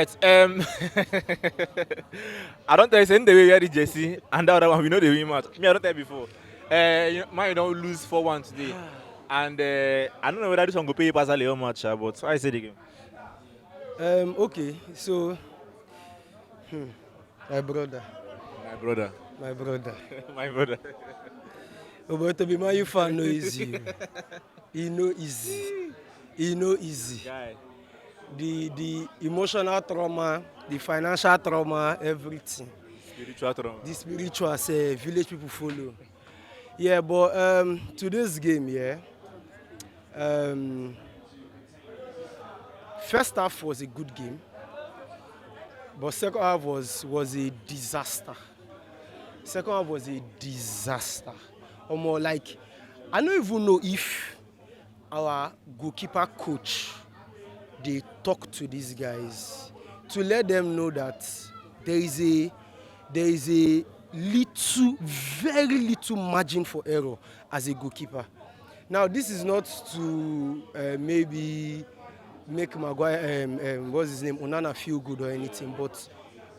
right. I don't tell you saying the way you wear the jersey and the other one we know the win match. Me, I don't tell you before. Man, you don't lose 4-1 today. And I don't know whether this one go pay you personally how much, but I say the game. Okay, so my brother, My brother. my brother. My brother. Oh, but to be my you fan no easy. He no easy. He no easy. Guy. The emotional trauma, the financial trauma, everything. Spiritual trauma. The spiritual say village people follow. Yeah, but today's game, yeah. Um, first half was a good game, but second half was a disaster. Second half was a disaster. Or more like, I don't even know if our goalkeeper coach they talk to these guys to let them know that there is a little, very little margin for error as a goalkeeper. Now, this is not to maybe make Maguire, what's his name, Onana feel good or anything, but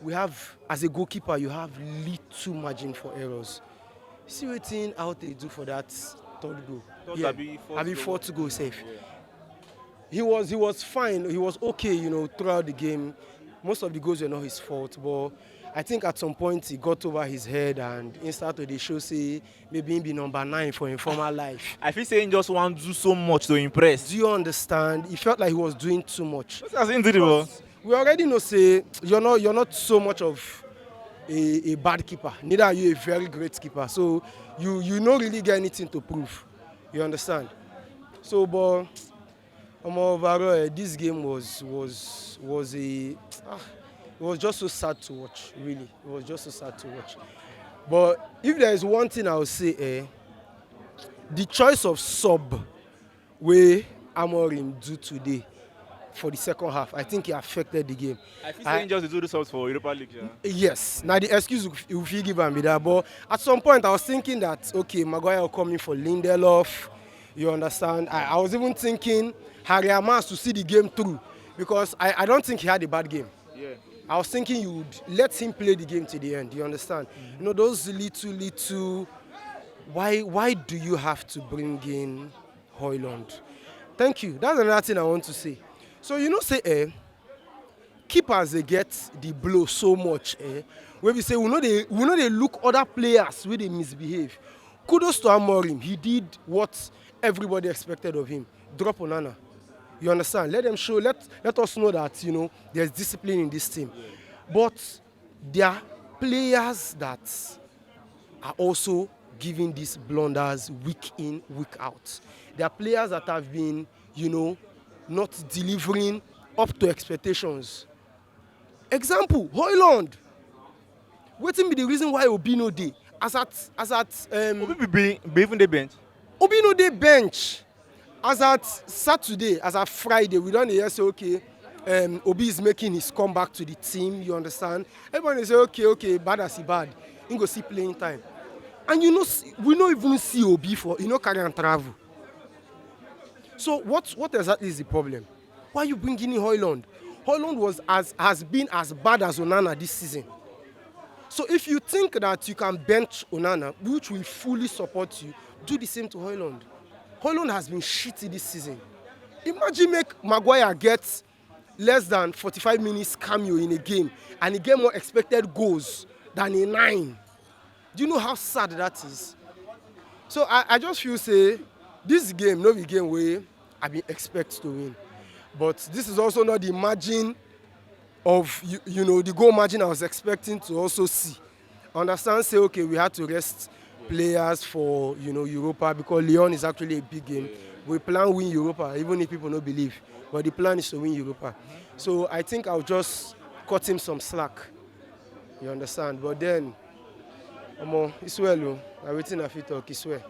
we have, as a goalkeeper, you have little margin for errors. See what thing how they do for that third goal. Yeah. Abi fourth goal safe. He was fine. He was okay, throughout the game. Most of the goals were not his fault, but I think at some point he got over his head and instead of the show say maybe he be number 9 for informal life. I feel saying just want to do so much to impress. Do you understand? He felt like he was doing too much. That's incredible. We already know say you're not so much of a bad keeper. Neither are you a very great keeper. So you don't really get anything to prove. You understand? So, but overall, this game was it was just so sad to watch. Really, it was just so sad to watch. But if there is one thing I would say, the choice of sub way Amorim do today for the second half, I think it affected the game. I feel saying just to do the subs for Europa League. Yeah. Yes, now the excuse if you give me that, but at some point I was thinking that okay, Maguire will come in for Lindelof. You understand? I was even thinking Harry Amas to see the game through because I don't think he had a bad game. Yeah. I was thinking you would let him play the game to the end. You understand? Those little. Why do you have to bring in Højlund? Thank you. That's another thing I want to say. So say keepers they get the blow so much. Where we say we know they look other players where they misbehave. Kudos to Amorim. He did what everybody expected of him. Drop Onana. You understand? Let them show. Let us know that there's discipline in this team. But there are players that are also giving these blunders week in, week out. There are players that have been, not delivering up to expectations. Example, Højlund. What be the reason why Obi no dey? As at Obi be even the bench. Obi no dey bench. As at Saturday, as at Friday, we don't hear say okay, Obi is making his comeback to the team. You understand? Everyone say okay, bad as he bad. He go see playing time, and we don't even see Obi for carry and travel. So what exactly is the problem? Why are you bringing in Højlund? Højlund has been as bad as Onana this season. So if you think that you can bench Onana, which will fully support you, do the same to Højlund. Højlund has been shitty this season. Imagine make Maguire get less than 45 minutes cameo in a game and he get more expected goals than a 9. Do you know how sad that is? So I just feel say this game no be game where I been expect to win. But this is also not the margin of the goal margin I was expecting to also see. Understand? Say okay, we had to rest players for Europa because Lyon is actually a big game. We plan win Europa, even if people don't believe. But the plan is to win Europa. So I think I'll just cut him some slack. You understand? But then, it's well, I'm waiting a fit talk. It's well.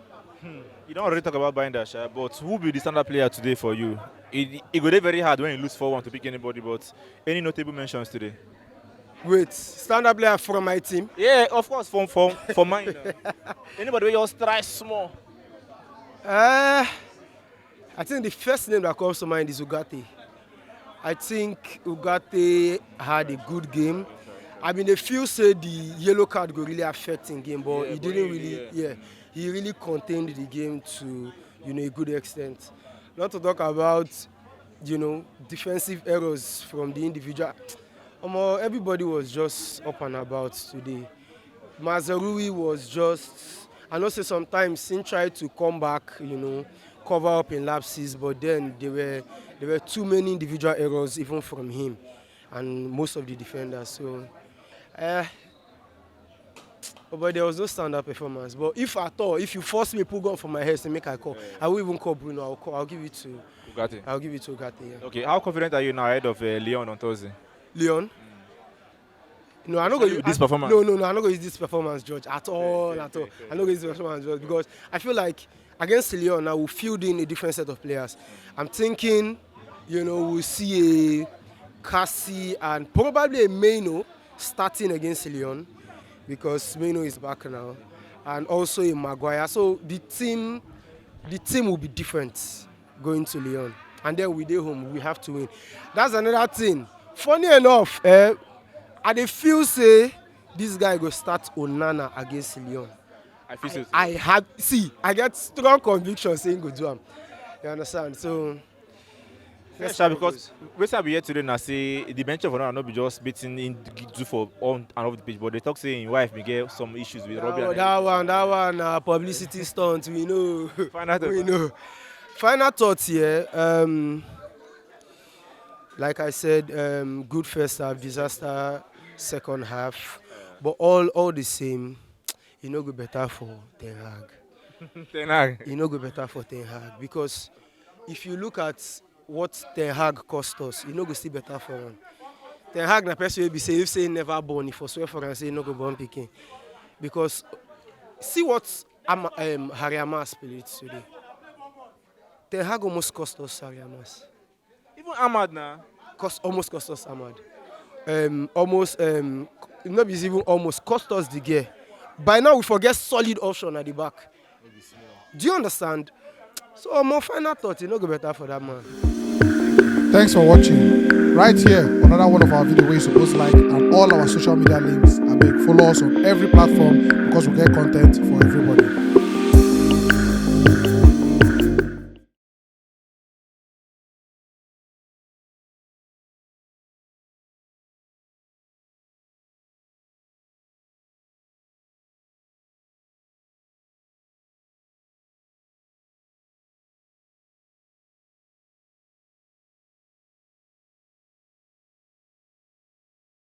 You don't already talk about buying that, but who will be the standard player today for you? It go dey very hard when you lose 4-1 to pick anybody, but any notable mentions today? Wait, standard player from my team? Yeah, of course, for mine. Anybody where you try small? I think the first name that comes to mind is Ugarte. I think Ugarte had a good game. I mean, they feel say the yellow card go really affect in game, but he didn't really. Yeah, he really contained the game to a good extent. Not to talk about defensive errors from the individual. Everybody was just up and about today. Mazarui was just. I know say sometimes he tried to come back, cover up in lapses, but then there were too many individual errors even from him and most of the defenders. So. But there was no stand-up performance. But if at all, if you force me to put gun for my head and make I call, I will even call Bruno. I'll give it to Ugarte. I'll give it to Ugarte. Yeah. Okay, how confident are you now ahead of Lyon on Thursday? Lyon. No, I'm not going to this performance. No, I'm not going to use this performance judge at all. I'm not going to use this performance judge because I feel like against Lyon, I will field in a different set of players. I'm thinking, we'll see a Cassie and probably a Maino starting against Lyon because Maino is back now, and also a Maguire. So the team will be different going to Lyon, and then we dey home, we have to win. That's another thing. Funny enough, I feel say this guy go start Onana against Lyon. I feel so. I get strong conviction saying go do him. You understand? So. Yes, because we be here today and say the bench of Onana not be just beating in do for on and off the pitch, but they talk saying wife may get some issues with Robbie. That one, publicity stunt. We know. We know. Final thoughts here. Like I said, good first half, disaster second half, but all the same, go better for Ten Hag. Ten Hag. Go better for Ten Hag because if you look at what Ten Hag cost us, go still better for him. Ten Hag na person will be say if say never born, if I swear for and say no go born picking. Because see what Harry Amas played today. Ten Hag almost cost us Harry Amas. Even Ahmad now. Almost cost us Ahmad. Not even almost cost us the gear. By now we forget solid option at the back. Do you understand? So my final thought, go better for that man. Thanks for watching. Right here, another one of our videos where you're supposed to like, and all our social media links. I beg, follow us on every platform because we get content for everybody.